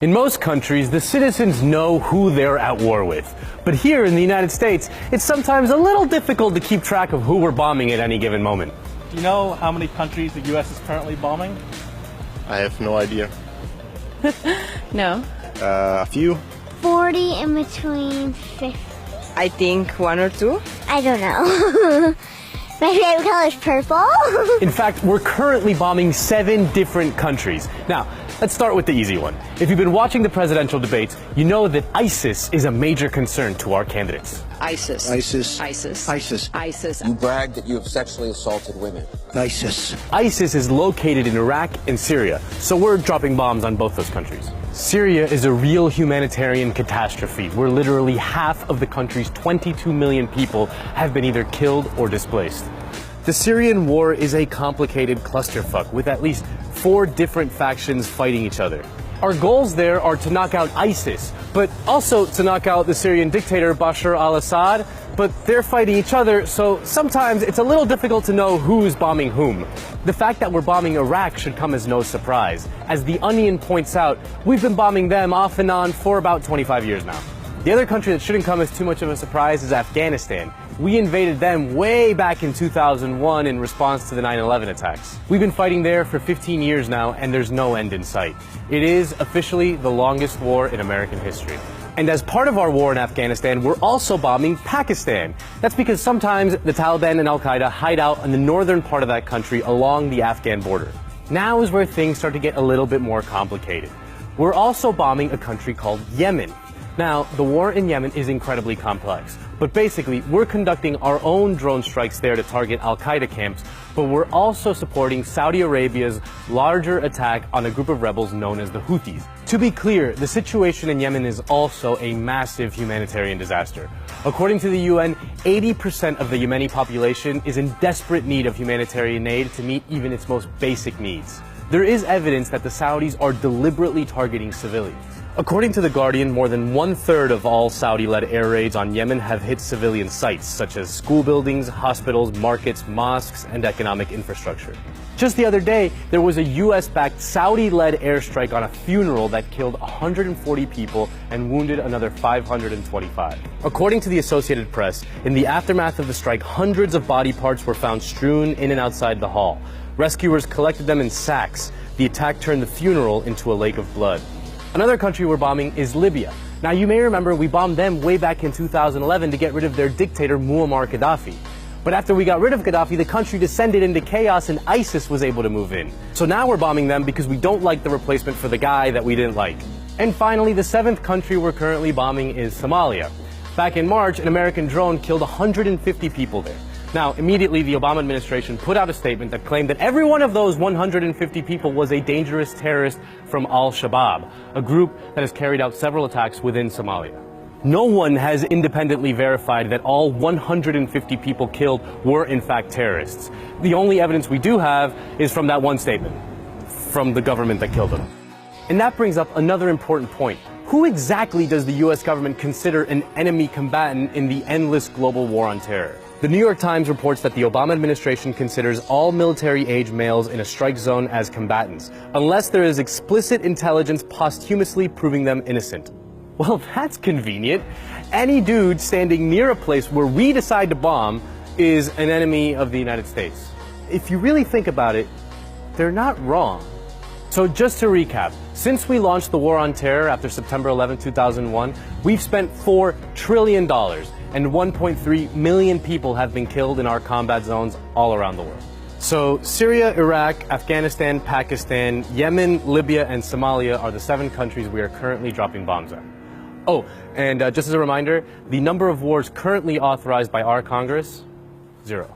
In most countries, the citizens know who they're at war with. But here in the United States, it's sometimes a little difficult to keep track of who we're bombing at any given moment. Do you know how many countries the U.S. is currently bombing? I have no idea. No. A few? 40 in between 50. I think one or two. I don't know. My favorite color is purple. In fact, we're currently bombing 7 different countries. Now, let's start with the easy one. If you've been watching the presidential debates, you know that ISIS is a major concern to our candidates. ISIS. ISIS. ISIS. ISIS. ISIS. You brag that you have sexually assaulted women. ISIS. ISIS is located in Iraq and Syria, so we're dropping bombs on both those countries. Syria is a real humanitarian catastrophe where literally half of the country's 22 million people have been either killed or displaced. The Syrian war is a complicated clusterfuck with at least 4 different factions fighting each other. Our goals there are to knock out ISIS, but also to knock out the Syrian dictator Bashar al-Assad, but they're fighting each other, so sometimes it's a little difficult to know who's bombing whom. The fact that we're bombing Iraq should come as no surprise. As The Onion points out, we've been bombing them off and on for about 25 years now. The other country that shouldn't come as too much of a surprise is Afghanistan. We invaded them way back in 2001 in response to the 9/11 attacks. We've been fighting there for 15 years now, and there's no end in sight. It is officially the longest war in American history. And as part of our war in Afghanistan, we're also bombing Pakistan. That's because sometimes the Taliban and Al-Qaeda hide out in the northern part of that country along the Afghan border. Now is where things start to get a little bit more complicated. We're also bombing a country called Yemen. Now, the war in Yemen is incredibly complex, but basically, we're conducting our own drone strikes there to target Al-Qaeda camps, but we're also supporting Saudi Arabia's larger attack on a group of rebels known as the Houthis. To be clear, the situation in Yemen is also a massive humanitarian disaster. According to the UN, 80% of the Yemeni population is in desperate need of humanitarian aid to meet even its most basic needs. There is evidence that the Saudis are deliberately targeting civilians. According to The Guardian, more than 1/3 of all Saudi-led air raids on Yemen have hit civilian sites, such as school buildings, hospitals, markets, mosques, and economic infrastructure. Just the other day, there was a US-backed Saudi-led airstrike on a funeral that killed 140 people and wounded another 525. According to the Associated Press, in the aftermath of the strike, hundreds of body parts were found strewn in and outside the hall. Rescuers collected them in sacks. The attack turned the funeral into a lake of blood. Another country we're bombing is Libya. Now, you may remember we bombed them way back in 2011 to get rid of their dictator Muammar Gaddafi. But after we got rid of Gaddafi, the country descended into chaos and ISIS was able to move in. So now we're bombing them because we don't like the replacement for the guy that we didn't like. And finally, the 7th country we're currently bombing is Somalia. Back in March, an American drone killed 150 people there. Now, immediately, the Obama administration put out a statement that claimed that every one of those 150 people was a dangerous terrorist from Al-Shabaab, a group that has carried out several attacks within Somalia. No one has independently verified that all 150 people killed were in fact terrorists. The only evidence we do have is from that one statement, from the government that killed them. And that brings up another important point. Who exactly does the US government consider an enemy combatant in the endless global war on terror? The New York Times reports that the Obama administration considers all military-age males in a strike zone as combatants, unless there is explicit intelligence posthumously proving them innocent. Well, that's convenient. Any dude standing near a place where we decide to bomb is an enemy of the United States. If you really think about it, they're not wrong. So just to recap, since we launched the war on terror after September 11, 2001, we've spent $4 trillion and 1.3 million people have been killed in our combat zones all around the world. So Syria, Iraq, Afghanistan, Pakistan, Yemen, Libya, and Somalia are the 7 countries we are currently dropping bombs at. Oh, and just as a reminder, the number of wars currently authorized by our Congress, 0.